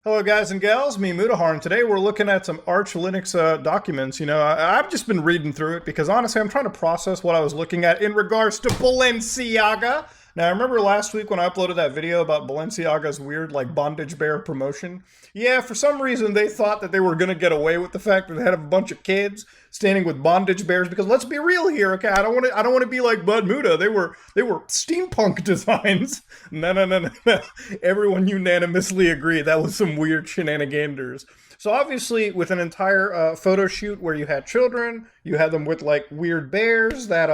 Hello guys and gals, me Mudahar, and today we're looking at some Arch Linux documents. I've just been reading through it because honestly I'm trying to process what I was looking at in regards to Balenciaga. Now I remember last week when I uploaded that video about Balenciaga's weird bondage bear promotion. Yeah, for some reason they thought that they were going to get away with the fact that they had a bunch of kids standing with bondage bears because let's be real here, okay? I don't want to be like Bud Muda. They were steampunk designs. No. Everyone unanimously agreed that was some weird shenaniganders. So obviously, with an entire photo shoot where you had children, you had them with weird bears that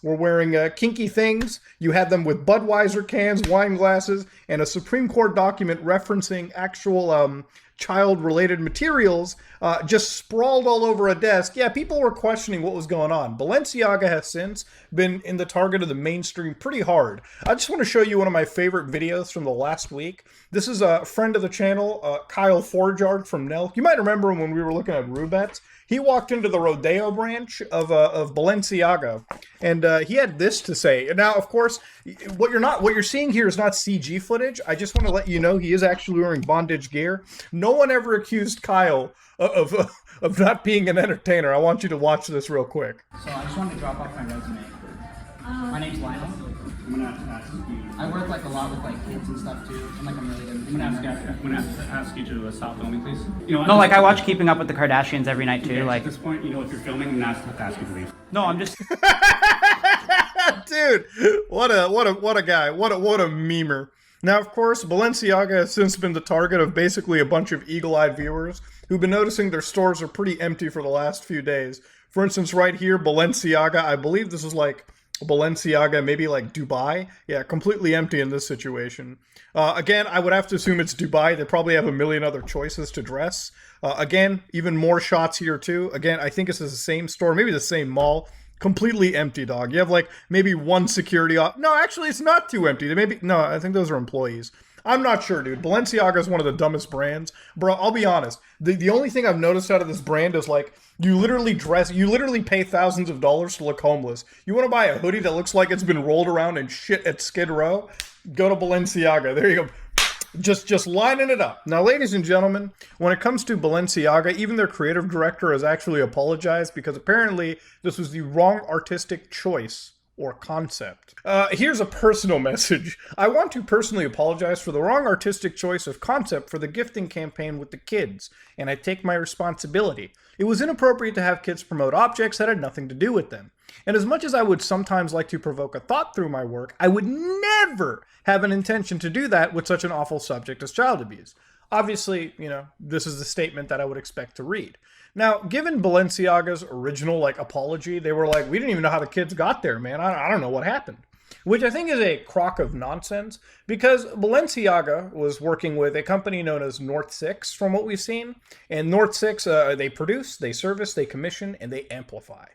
were wearing kinky things. You had them with Budweiser cans, wine glasses, and a Supreme Court document referencing actual child-related materials just sprawled all over a desk. Yeah, people were questioning what was going on. Balenciaga has since been in the target of the mainstream pretty hard. I just want to show you one of my favorite videos from the last week. This is a friend of the channel, Kyle Forjard from Nelk. You might remember him when we were looking at Rubets. He walked into the Rodeo branch of Balenciaga, and he had this to say. Now, of course, what you're seeing here is not CG footage. I just want to let you know he is actually wearing bondage gear. No one ever accused Kyle of not being an entertainer. I want you to watch this real quick. So I just wanted to drop off my resume. My name's Lionel. I'm gonna have to ask you. I work a lot with kids and stuff too. I'm really good. I'm gonna have to ask you to stop filming, please. No, I watch Keeping Up with the Kardashians every night too. At this point, if you're filming, I'm gonna have to ask you to leave. No, I'm just. Dude, what a guy. What a memer. Now, of course, Balenciaga has since been the target of basically a bunch of eagle-eyed viewers who've been noticing their stores are pretty empty for the last few days. For instance, right here, Balenciaga, I believe this is Balenciaga, maybe Dubai. Yeah, completely empty in this situation. Again, I would have to assume it's Dubai. They probably have a million other choices to dress. Again, even more shots here too. Again, I think this is the same store, maybe the same mall. Completely empty, dog. You have maybe one security No, actually, it's not too empty. No, I think those are employees. I'm not sure, dude. Balenciaga is one of the dumbest brands. Bro, I'll be honest. The only thing I've noticed out of this brand is you literally pay thousands of dollars to look homeless. You want to buy a hoodie that looks like it's been rolled around in shit at Skid Row? Go to Balenciaga. There you go. Just lining it up. Now, ladies and gentlemen, when it comes to Balenciaga, even their creative director has actually apologized because apparently this was the wrong artistic choice or concept. Here's a personal message. I want to personally apologize for the wrong artistic choice of concept for the gifting campaign with the kids, and I take my responsibility. It was inappropriate to have kids promote objects that had nothing to do with them. And as much as I would sometimes like to provoke a thought through my work, I would never have an intention to do that with such an awful subject as child abuse. Obviously, this is the statement that I would expect to read. Now, given Balenciaga's original, apology, they were we didn't even know how the kids got there, man. I don't know what happened. Which I think is a crock of nonsense, because Balenciaga was working with a company known as North 6, from what we've seen. And North 6, they produce, they service, they commission, and they amplify.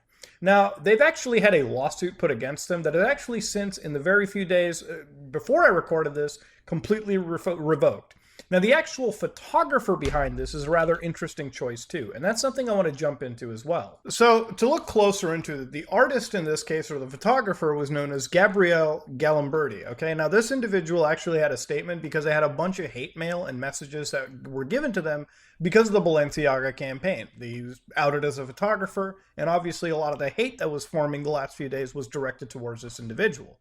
Now, they've actually had a lawsuit put against them that has actually since, in the very few days before I recorded this, completely revoked. Now, the actual photographer behind this is a rather interesting choice, too, and that's something I want to jump into as well. So, to look closer into it, the artist in this case, or the photographer, was known as Gabriele Galimberti, okay? Now, this individual actually had a statement because they had a bunch of hate mail and messages that were given to them because of the Balenciaga campaign. He was outed as a photographer, and obviously a lot of the hate that was forming the last few days was directed towards this individual.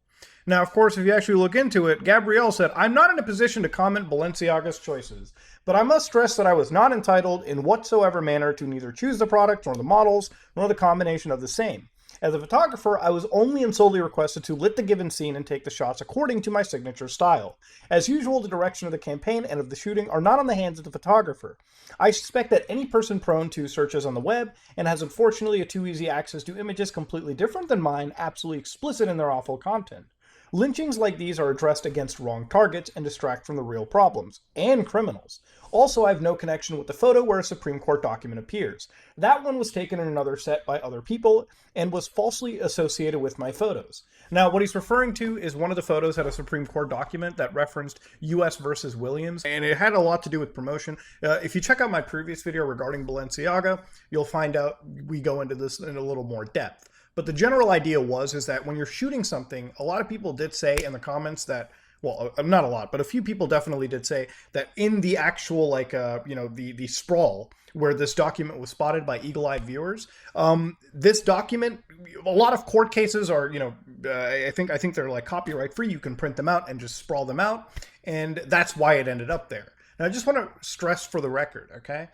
Now, of course, if you actually look into it, Gabrielle said, "I'm not in a position to comment Balenciaga's choices, but I must stress that I was not entitled in whatsoever manner to neither choose the product nor the models, nor the combination of the same. As a photographer, I was only and solely requested to lit the given scene and take the shots according to my signature style. As usual, the direction of the campaign and of the shooting are not on the hands of the photographer. I suspect that any person prone to searches on the web and has unfortunately a too easy access to images completely different than mine, absolutely explicit in their awful content. Lynchings like these are addressed against wrong targets and distract from the real problems, and criminals. Also, I have no connection with the photo where a Supreme Court document appears. That one was taken in another set by other people and was falsely associated with my photos." Now, what he's referring to is one of the photos had a Supreme Court document that referenced U.S. versus Williams, and it had a lot to do with promotion. If you check out my previous video regarding Balenciaga, you'll find out we go into this in a little more depth. But the general idea is that when you're shooting something, a lot of people did say in the comments that well, not a lot, but a few people definitely did say that in the actual, like, the sprawl where this document was spotted by eagle-eyed viewers, this document, a lot of court cases are, I think they're like copyright free. You can print them out and just sprawl them out, and that's why it ended up there. Now, I just want to stress for the record, okay?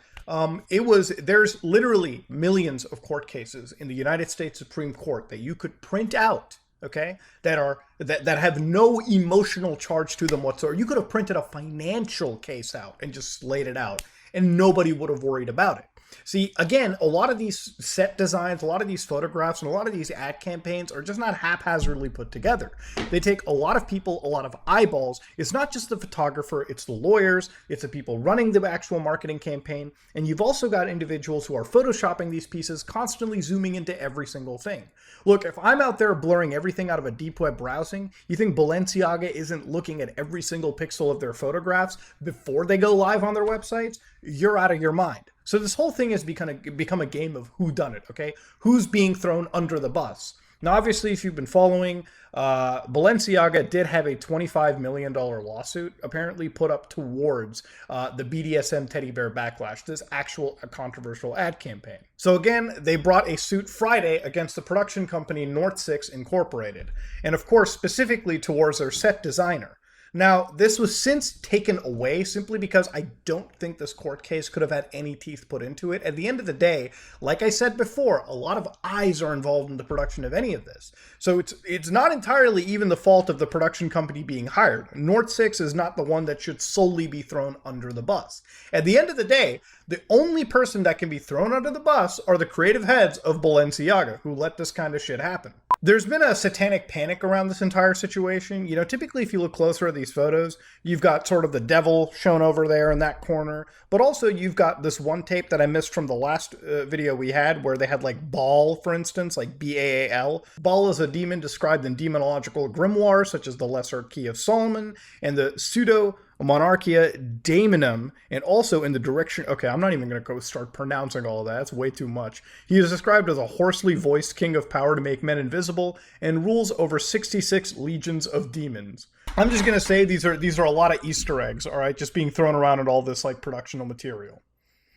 There's literally millions of court cases in the United States Supreme Court that you could print out, okay, that have no emotional charge to them whatsoever. You could have printed a financial case out and just laid it out, and nobody would have worried about it. See, again, a lot of these set designs, a lot of these photographs, and a lot of these ad campaigns are just not haphazardly put together. They take a lot of people, a lot of eyeballs. It's not just the photographer, it's the lawyers, it's the people running the actual marketing campaign, and you've also got individuals who are photoshopping these pieces, constantly zooming into every single thing. Look, if I'm out there blurring everything out of a deep web browsing, you think Balenciaga isn't looking at every single pixel of their photographs before they go live on their websites? You're out of your mind. So this whole thing has become a game of who done it, okay? Who's being thrown under the bus? Now, obviously, if you've been following, Balenciaga did have a $25 million lawsuit apparently put up towards the BDSM teddy bear backlash, this actual controversial ad campaign. So again, they brought a suit Friday against the production company North 6 Incorporated, and of course, specifically towards their set designer. Now, this was since taken away simply because I don't think this court case could have had any teeth put into it. At the end of the day, like I said before, a lot of eyes are involved in the production of any of this. So it's not entirely even the fault of the production company being hired. North 6 is not the one that should solely be thrown under the bus. At the end of the day, the only person that can be thrown under the bus are the creative heads of Balenciaga, who let this kind of shit happen. There's been a satanic panic around this entire situation. Typically if you look closer at these photos, you've got sort of the devil shown over there in that corner, but also you've got this one tape that I missed from the last video we had where they had like Baal, for instance, like Baal. Baal is a demon described in demonological grimoires such as the Lesser Key of Solomon and the Pseudo-Monarchia Daemonum, and also in the direction... Okay, I'm not even going to go start pronouncing all of that. That's way too much. He is described as a hoarsely voiced king of power to make men invisible and rules over 66 legions of demons. I'm just going to say these are a lot of Easter eggs, all right, just being thrown around at all this like productional material.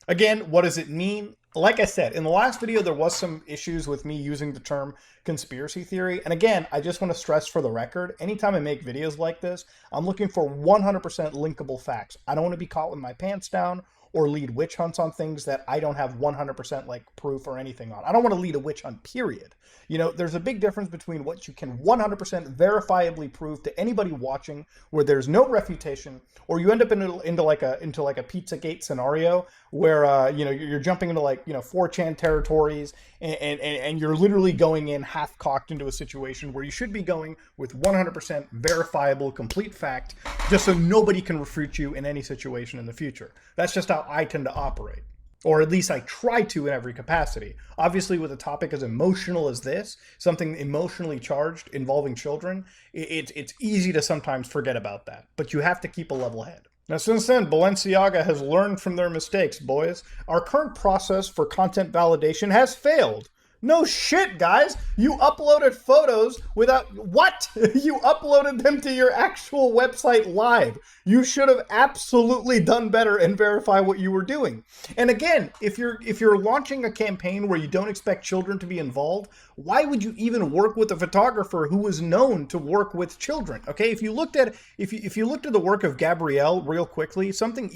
Again, what does it mean? Like I said, in the last video, there was some issues with me using the term conspiracy theory. And again, I just want to stress for the record, anytime I make videos like this, I'm looking for 100% linkable facts. I don't want to be caught with my pants down or lead witch hunts on things that I don't have 100% like proof or anything on. I don't want to lead a witch hunt, period. There's a big difference between what you can 100% verifiably prove to anybody watching where there's no refutation, or you end up into like a Pizzagate scenario where you're jumping into 4chan territories and you're literally going in half-cocked into a situation where you should be going with 100% verifiable, complete fact, just so nobody can refute you in any situation in the future. That's just how I tend to operate. Or at least I try to in every capacity. Obviously, with a topic as emotional as this, something emotionally charged involving children, it's easy to sometimes forget about that. But you have to keep a level head. Now, since then, Balenciaga has learned from their mistakes, boys. Our current process for content validation has failed. No shit, guys. You uploaded photos without... What? You uploaded them to your actual website live. You should have absolutely done better and verify what you were doing. And again, if you're launching a campaign where you don't expect children to be involved, why would you even work with a photographer who was known to work with children? Okay, if you looked at the work of Gabrielle real quickly, something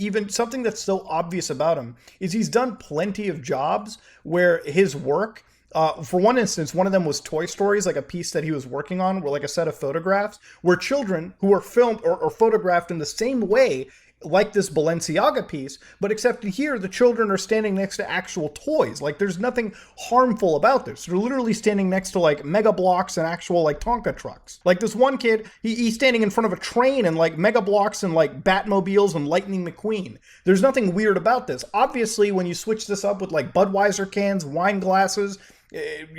that's so obvious about him is he's done plenty of jobs where his work... for one instance, one of them was Toy Stories, like a piece that he was working on, where like a set of photographs, where children who were filmed or photographed in the same way, like this Balenciaga piece, but except here, the children are standing next to actual toys. Like, there's nothing harmful about this. They're literally standing next to like Mega Blocks and actual like Tonka trucks. Like this one kid, he's standing in front of a train and like Mega Blocks and like Batmobiles and Lightning McQueen. There's nothing weird about this. Obviously, when you switch this up with like Budweiser cans, wine glasses,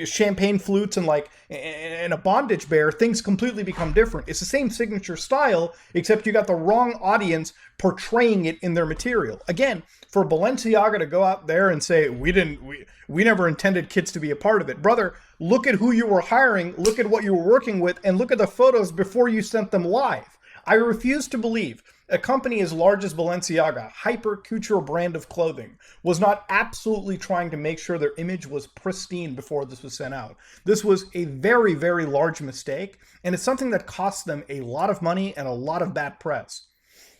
champagne flutes, and a bondage bear, things completely become different. It's the same signature style, except you got the wrong audience portraying it in their material. Again, for Balenciaga to go out there and say, we never intended kids to be a part of it. Brother, look at who you were hiring, look at what you were working with, and look at the photos before you sent them live. I refuse to believe a company as large as Balenciaga, hyper couture brand of clothing, was not absolutely trying to make sure their image was pristine before this was sent out. This was a very, very large mistake, and it's something that cost them a lot of money and a lot of bad press.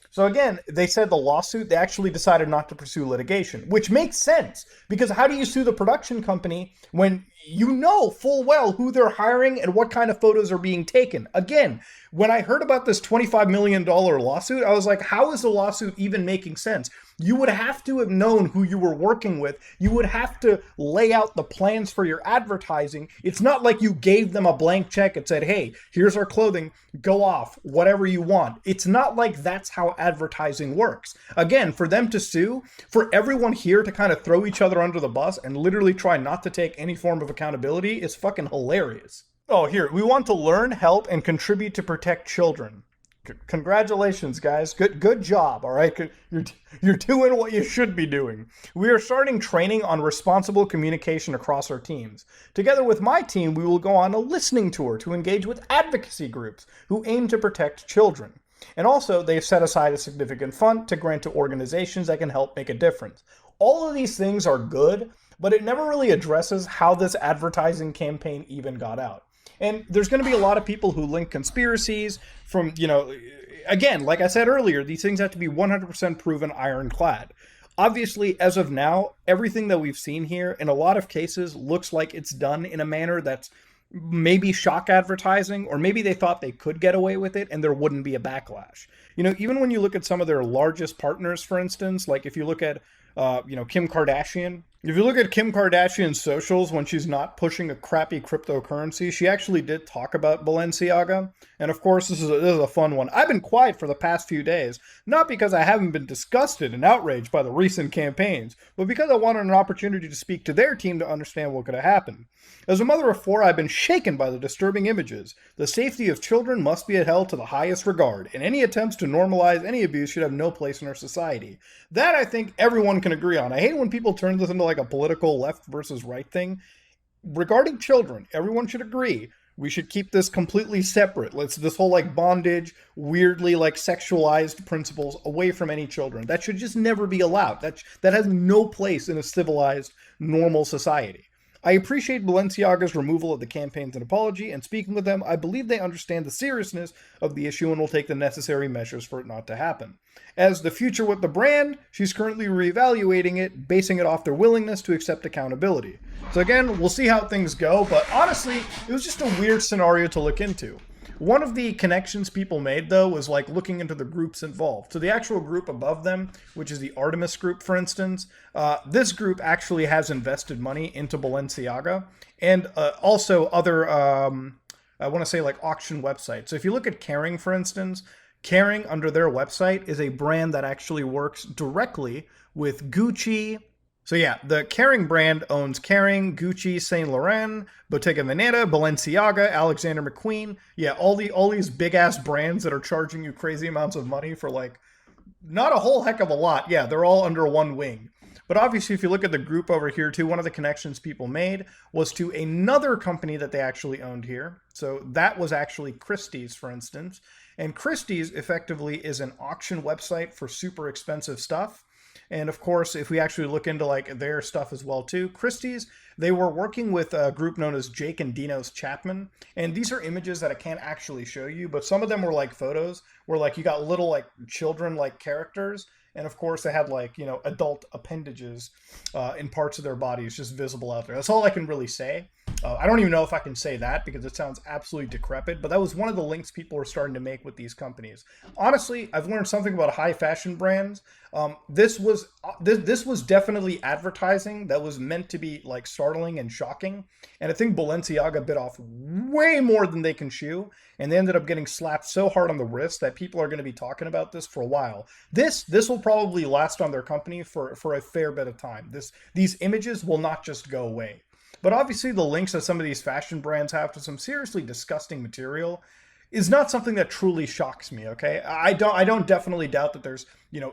So again, they said the lawsuit, they actually decided not to pursue litigation, which makes sense, because how do you sue the production company when you know full well who they're hiring and what kind of photos are being taken? Again, when I heard about this $25 million lawsuit, I was like, how is the lawsuit even making sense? You would have to have known who you were working with. You would have to lay out the plans for your advertising. It's not like you gave them a blank check and said, hey, here's our clothing, go off, whatever you want. It's not like that's how advertising works. Again, for them to sue, for everyone here to kind of throw each other under the bus and literally try not to take any form of accountability is fucking hilarious. Oh, here, we want to learn, help, and contribute to protect children. Congratulations, guys. Good job, all right? You're doing what you should be doing. We are starting training on responsible communication across our teams. Together with my team, we will go on a listening tour to engage with advocacy groups who aim to protect children. And also, they've set aside a significant fund to grant to organizations that can help make a difference. All of these things are good, but it never really addresses how this advertising campaign even got out. And there's going to be a lot of people who link conspiracies from, again, like I said earlier, these things have to be 100% proven ironclad. Obviously, as of now, everything that we've seen here, in a lot of cases, looks like it's done in a manner that's maybe shock advertising, or maybe they thought they could get away with it and there wouldn't be a backlash. Even when you look at some of their largest partners, for instance, like if you look at Kim Kardashian. If you look at Kim Kardashian's socials when she's not pushing a crappy cryptocurrency, she actually did talk about Balenciaga. And of course, this is a fun one. I've been quiet for the past few days, not because I haven't been disgusted and outraged by the recent campaigns, but because I wanted an opportunity to speak to their team to understand what could have happened. As a mother of four, I've been shaken by the disturbing images. The safety of children must be held to the highest regard, and any attempts to normalize any abuse should have no place in our society. That, I think, everyone can agree on. I hate when people turn this into like a political left versus right thing. Regarding children, everyone should agree we should keep this completely separate. This whole like bondage, weirdly like sexualized principles away from any children. That should just never be allowed. That has no place in a civilized, normal society. I appreciate Balenciaga's removal of the campaigns and apology, and speaking with them, I believe they understand the seriousness of the issue and will take the necessary measures for it not to happen. As the future with the brand, she's currently reevaluating it, basing it off their willingness to accept accountability. So again, we'll see how things go, but honestly, it was just a weird scenario to look into. One of the connections people made, though, was like looking into the groups involved. So the actual group above them, which is the Artemis group, for instance, this group actually has invested money into Balenciaga and also other, I want to say like auction websites. So if you look at Kering, for instance, Kering under their website is a brand that actually works directly with Gucci. So yeah, the Kering brand owns Kering, Gucci, Saint Laurent, Bottega Veneta, Balenciaga, Alexander McQueen. Yeah, all these big ass brands that are charging you crazy amounts of money for like not a whole heck of a lot. Yeah, they're all under one wing. But obviously, if you look at the group over here too, one of the connections people made was to another company that they actually owned here. So that was actually Christie's, for instance. And Christie's effectively is an auction website for super expensive stuff. And of course, if we actually look into like their stuff as well too, Christie's, they were working with a group known as Jake and Dino's Chapman. And these are images that I can't actually show you, but some of them were like photos where like you got little like children like characters. And of course, they had like, adult appendages in parts of their bodies just visible out there. That's all I can really say. I don't even know if I can say that because it sounds absolutely decrepit, but that was one of the links people were starting to make with these companies. Honestly, I've learned something about high fashion brands. This was definitely advertising that was meant to be like startling and shocking. And I think Balenciaga bit off way more than they can chew. And they ended up getting slapped so hard on the wrist that people are going to be talking about this for a while. This will probably last on their company for a fair bit of time. These images will not just go away. But obviously the links that some of these fashion brands have to some seriously disgusting material is not something that truly shocks me, okay? I don't definitely doubt that there's,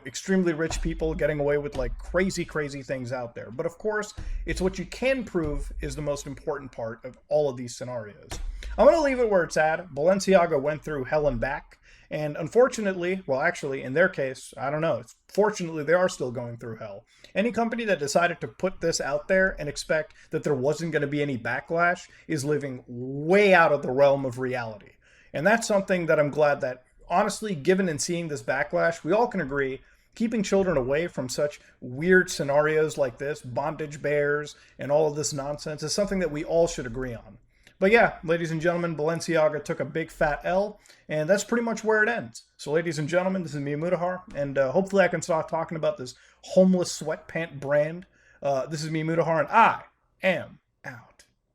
extremely rich people getting away with like crazy things out there. But of course, it's what you can prove is the most important part of all of these scenarios. I'm going to leave it where it's at. Balenciaga went through hell and back. And unfortunately, well, actually, in their case, I don't know. Fortunately, they are still going through hell. Any company that decided to put this out there and expect that there wasn't going to be any backlash is living way out of the realm of reality. And that's something that I'm glad that, honestly, given and seeing this backlash, we all can agree keeping children away from such weird scenarios like this, bondage bears, and all of this nonsense, is something that we all should agree on. But yeah, ladies and gentlemen, Balenciaga took a big fat L, and that's pretty much where it ends. So ladies and gentlemen, this is me, Mudahar, and hopefully I can stop talking about this homeless sweatpant brand. This is me, Mudahar, and I am